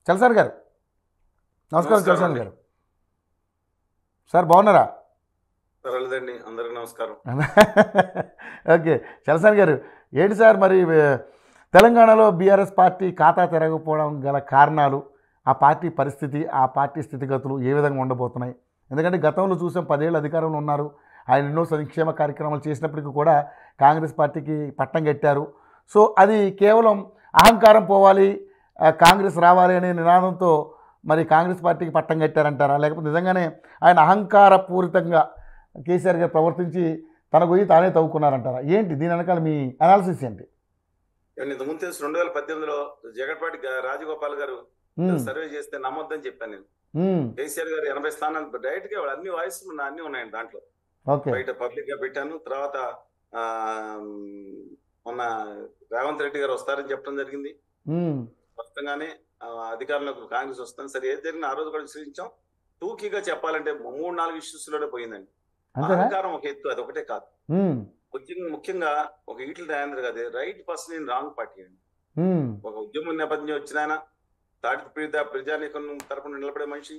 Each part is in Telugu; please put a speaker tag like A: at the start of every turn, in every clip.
A: చలసాని గారు నమస్కారం. చలసాని గారు సార్ బాగున్నారా?
B: పర్వాలేదండి, అందరికీ నమస్కారం.
A: ఓకే. చలసాని గారు ఏంటి సార్ మరి తెలంగాణలో బీఆర్ఎస్ పార్టీ ఖాతా తెరగకపోవడం గల కారణాలు, ఆ పార్టీ పరిస్థితి, ఆ పార్టీ స్థితిగతులు ఏ విధంగా ఉండబోతున్నాయి? ఎందుకంటే గతంలో చూసాం 10 ఏళ్ళు అధికారంలో ఉన్నారు, ఆయన ఎన్నో సంక్షేమ కార్యక్రమాలు చేసినప్పటికీ కూడా కాంగ్రెస్ పార్టీకి పట్టం కట్టారు. సో అది కేవలం అహంకారం పోవాలి, కాంగ్రెస్ రావాలి అనే నినాదంతో మరి కాంగ్రెస్ పార్టీకి పట్టం కట్టారంటారా, లేకపోతే నిజంగానే ఆయన అహంకారపూరితంగా కేసీఆర్ గారు ప్రవర్తించి తన గొయ్యి తానే తవ్వుకున్నారంటారా? ఏంటి దీని వెనకాల మీ అనాలిసిస్ ఏంటి?
B: ఇంతకుముందు తెలుసు 2018లో జగన్పాటి రాజగోపాల్ గారు సర్వే చేస్తే నమ్మొద్దని చెప్పాను నేను. కేసీఆర్ గారు 80 స్థానాలు డైరెక్ట్ గా అన్ని వాయిస్లు అన్ని ఉన్నాయండి దాంట్లో. బయట పబ్లిక్ గా పెట్టాను. తర్వాత మొన్న రేవంత్ రెడ్డి గారు వస్తారని చెప్పడం జరిగింది. స్పష్టంగానే అధికారంలోకి కాంగ్రెస్ వస్తాను. సరే ఏది జరిగినా ఆ రోజు కూడా విశ్లేషించాం. టూకీగా చెప్పాలంటే 3-4 ఇష్యూస్ లోనే పోయిందండి. అహంకారం ఒక ఎత్తు, అది ఒకటే కాదు. ముఖ్యంగా ఒక ఈటల రాజేంద్ర గారు right person in wrong party అండి. ఒక ఉద్యమం నేపథ్యం వచ్చిన ఆయన తాటి ప్రజానీకం తరపున నిలబడే మనిషి,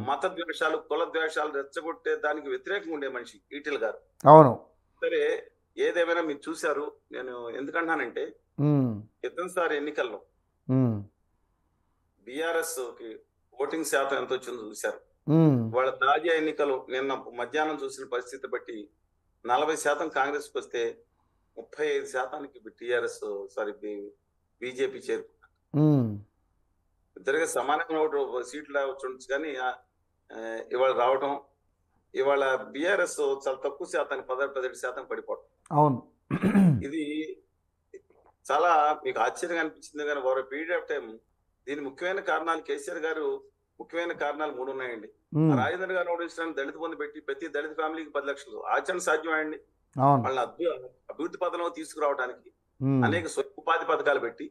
B: మత ద్వేషాలు కుల ద్వేషాలు రెచ్చగొట్టే దానికి వ్యతిరేకంగా ఉండే మనిషి ఈటల గారు.
A: అవును.
B: సరే ఏదేమైనా మీరు చూశారు. నేను ఎందుకంటానంటే క్రితంసారి ఎన్నికల్లో బీఆర్ఎస్ కి ఓటింగ్ శాతం ఎంత వచ్చిందో చూశారు. వాళ్ళ తాజా ఎన్నికలు నిన్న మధ్యాహ్నం చూసిన పరిస్థితి బట్టి 40% కాంగ్రెస్ కి వస్తే 35% టిఆర్ఎస్ బీజేపీ చేరుకున్నారు. ఇద్దరుగా సమానంగా సీట్లు రావచ్చు, కానీ ఇవాళ రావడం, ఇవాళ బీఆర్ఎస్ చాలా తక్కువ శాతానికి 17% పడిపోవడం.
A: అవును.
B: ఇది చాలా మీకు ఆశ్చర్యంగా అనిపించింది. కానీ ఓవర్ పీరియడ్ ఆఫ్ టైం దీని ముఖ్యమైన కారణాలు కేసీఆర్ గారు ముఖ్యమైన కారణాలు 3 ఉన్నాయండి. రాజేంద్ర గారు ఓడించడానికి దళిత బంధు పెట్టి ప్రతి దళిత ఫ్యామిలీకి 10 లక్షలు ఆచరణ సాధ్యమండి. వాళ్ళని అభివృద్ధి పథంలో తీసుకురావడానికి అనేక ఉపాధి పథకాలు పెట్టి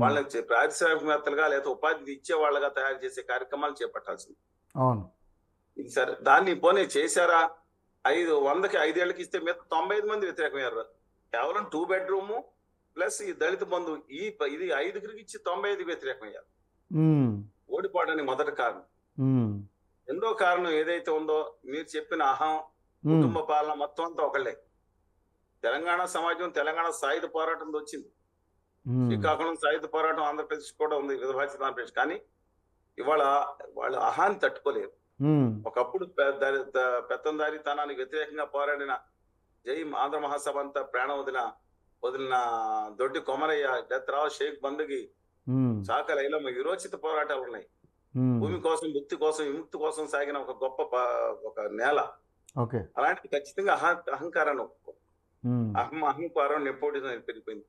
B: వాళ్ళని పారిశ్రామికవేత్తలుగా లేదా ఉపాధి ఇచ్చే వాళ్ళగా తయారు చేసే కార్యక్రమాలు చేపట్టాల్సింది. సరే దాన్ని పోనీ చేశారా? 100కి 5 ఏళ్ళకి ఇస్తే మీద 95 మంది వ్యతిరేకమయ్యారు. కేవలం 2 బెడ్రూమ్ ప్లస్ ఈ దళిత బంధు ఇది 5కి ఇచ్చి 95 వ్యతిరేకమయ్యారు. ఓడిపోవడానికి మొదటి కారణం. రెండో కారణం ఏదైతే ఉందో మీరు చెప్పిన అహం, కుటుంబ పాలన మొత్తం అంతా ఒకళ్ళే. తెలంగాణ సమాజం తెలంగాణ సాయుధ పోరాటంతో వచ్చింది. శ్రీకాకుళం సాయుధ పోరాటం ఆంధ్రప్రదేశ్ కూడా ఉంది, విభజిత ఆంధ్రప్రదేశ్. కానీ ఇవాళ వాళ్ళు అహాన్ని తట్టుకోలేరు. ఒకప్పుడు పెత్తందారితనానికి వ్యతిరేకంగా పోరాడిన జై ఆంధ్ర మహాసభ అంతా ప్రాణం వదిలిన దొడ్డి కొమరయ్య, డెత్రావు, షేక్ బందుకి, చాక లైలమ్మ విరోచిత పోరాటాలు ఉన్నాయి. భూమి కోసం, ముక్తి కోసం, విముక్తి కోసం సాగిన ఒక గొప్ప ఒక నేల. అలాంటిది ఖచ్చితంగా అహంకారాన్ని అహంకారం నెపోటిజం పెరిగిపోయింది.